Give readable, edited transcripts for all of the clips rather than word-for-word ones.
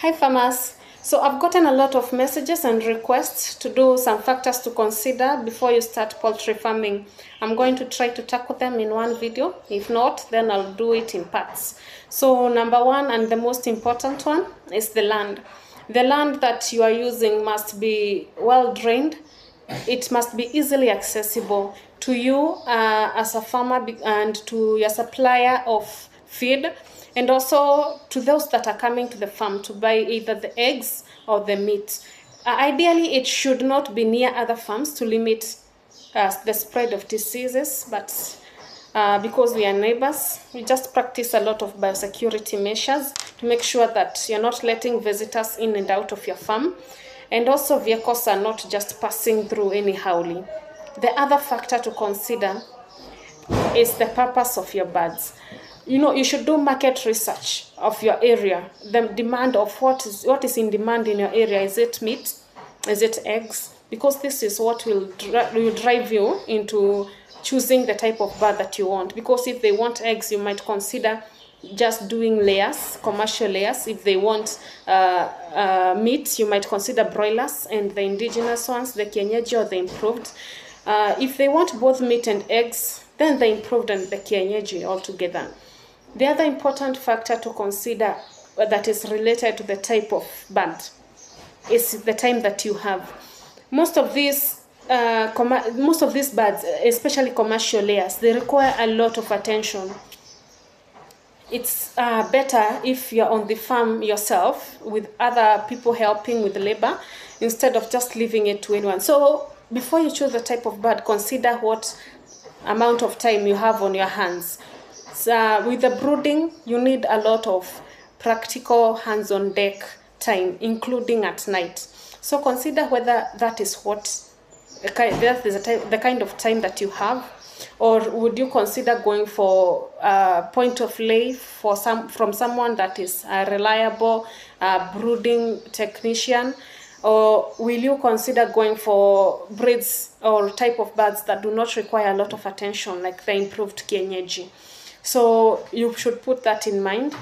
Hi farmers. So I've gotten a lot of messages and requests to do some factors to consider before you start poultry farming. I'm going to try to tackle them in one video. If not, then I'll do it in parts. So number one and the most important one is the land. The land that you are using must be well drained. It must be easily accessible to you as a farmer and to your supplier of feed, and also to those that are coming to the farm to buy either the eggs or the meat. Ideally, it should not be near other farms to limit the spread of diseases, but because we are neighbors, we just practice a lot of biosecurity measures to make sure that you're not letting visitors in and out of your farm. And also vehicles are not just passing through anyhowly. The other factor to consider is the purpose of your birds. You should do market research of your area. The demand of what is in demand in your area. Is it meat? Is it eggs? Because this is what will drive you into choosing the type of bird that you want. Because if they want eggs, you might consider just doing layers, commercial layers. If they want meat, you might consider broilers and the indigenous ones, the kienyeji or the improved. If they want both meat and eggs, then the improved and the kienyeji altogether. The other important factor to consider that is related to the type of bird is the time that you have. Most of these birds, especially commercial layers, they require a lot of attention. It's better if you're on the farm yourself with other people helping with the labor instead of just leaving it to anyone. So before you choose the type of bird, consider what amount of time you have on your hands. So with the brooding, you need a lot of practical hands-on deck time, including at night. So consider whether that is the kind of time that you have, or would you consider going for a point of lay from someone that is a reliable brooding technician, or will you consider going for breeds or type of birds that do not require a lot of attention, like the improved kienyeji? So you should put that in mind,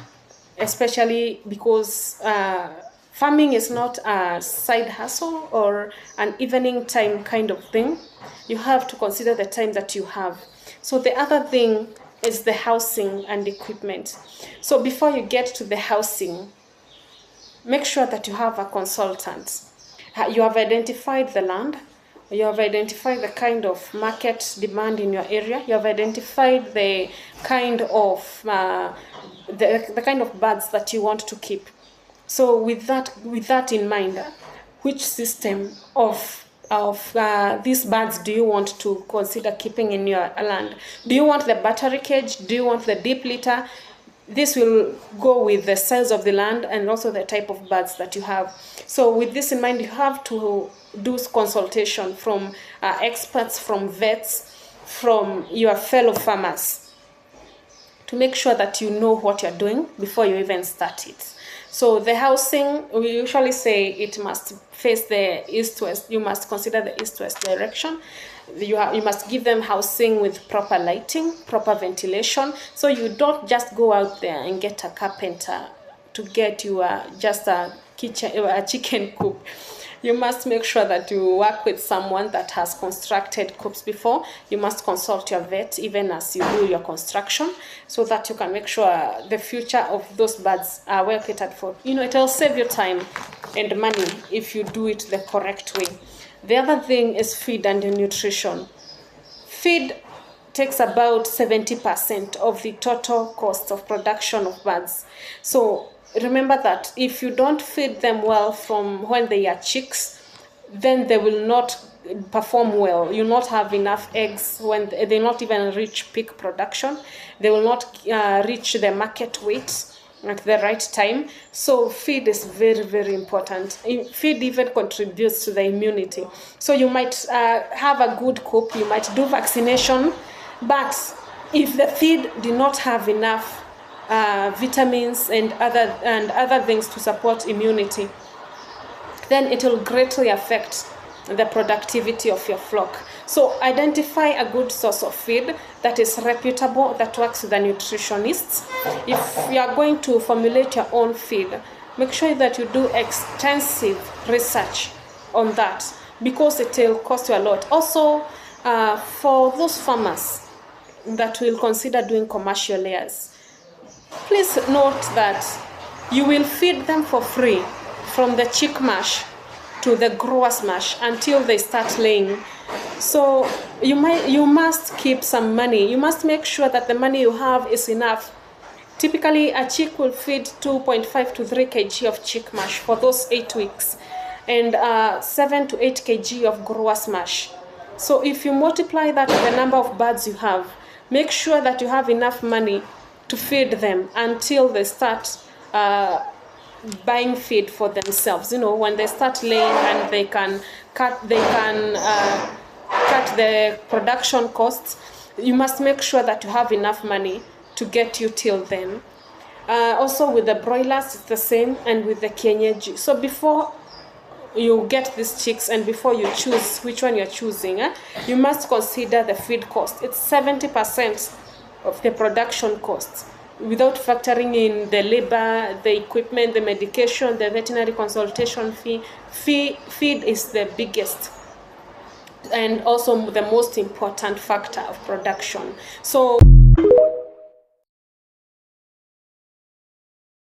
especially because farming is not a side hustle or an evening time kind of thing. You have to consider the time that you have. So the other thing is the housing and equipment. So before you get to the housing, make sure that you have a consultant. You have identified the land. You have identified the kind of market demand in your area. You have identified the kind of the kind of birds that you want to keep. So with that in mind, which system of these birds do you want to consider keeping in your land? Do you want the battery cage? Do you want the deep litter? This will go with the size of the land and also the type of birds that you have. So with this in mind, you have to do consultation from experts, from vets, from your fellow farmers to make sure that you know what you're doing before you even start it. So the housing, we usually say it must face the east-west. You must consider the east-west direction. You must give them housing with proper lighting, proper ventilation. So you don't just go out there and get a carpenter to get you just a chicken coop. You must make sure that you work with someone that has constructed coops before. You must consult your vet even as you do your construction, so that you can make sure the future of those birds are well catered for. It will save you time and money if you do it the correct way. The other thing is feed and nutrition. Feed takes about 70% of the total cost of production of birds. So remember that if you don't feed them well from when they are chicks, then they will not perform well. You'll not have enough eggs when they not even reach peak production. They will not reach the market weight at the right time. So feed is very, very important. Feed even contributes to the immunity. So you might have a good coop, you might do vaccination, but if the feed did not have enough vitamins and other things to support immunity, then it will greatly affect the productivity of your flock. So identify a good source of feed that is reputable, that works with the nutritionists. If you are going to formulate your own feed, make sure that you do extensive research on that, because it will cost you a lot. Also, for those farmers that will consider doing commercial layers, please note that you will feed them for free from the chick mash to the growers mash until they start laying. So you must keep some money. You must make sure that the money you have is enough. Typically, a chick will feed 2.5 to 3 kg of chick mash for those 8 weeks, and 7 to 8 kg of growers mash. So if you multiply that with the number of birds you have, make sure that you have enough money to feed them until they start buying feed for themselves. You know, when they start laying and they can cut the production costs, you must make sure that you have enough money to get you till then. Also with the broilers, it's the same, and with the kienyeji. So before you get these chicks and before you choose which one you're choosing, you must consider the feed cost. It's 70% of the production costs, without factoring in the labor, the equipment, the medication, the veterinary consultation fee. Feed is the biggest and also the most important factor of production. So